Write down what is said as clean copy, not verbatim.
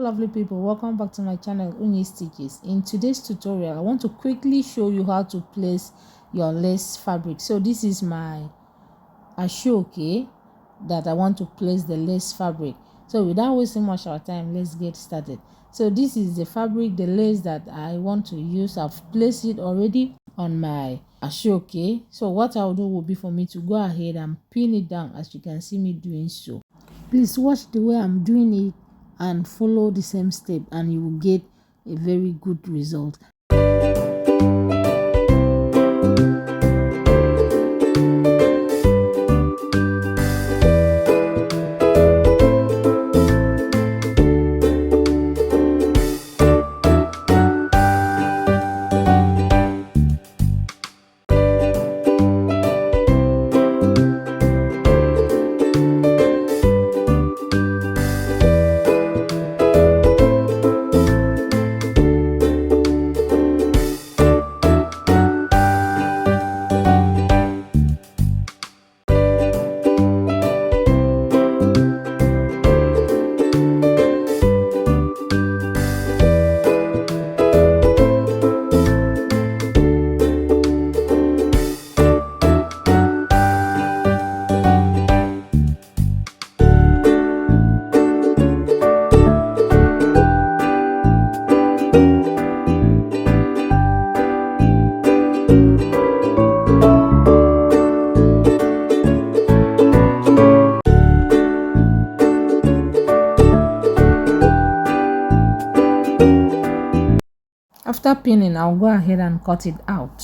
Lovely people, welcome back to my channel Unyistitches. In today's tutorial, I want to quickly show you how to place your lace fabric. So this is my ashoke that I want to place the lace fabric. So without wasting much of our time, let's get started. So this is the fabric, the lace that I want to use. I've placed it already on my ashoke. So what I'll do will be for me to go ahead and pin it down, as you can see me doing so. Please watch the way I'm doing it and follow the same step, and you will get a very good result. After pinning, I'll go ahead and cut it out.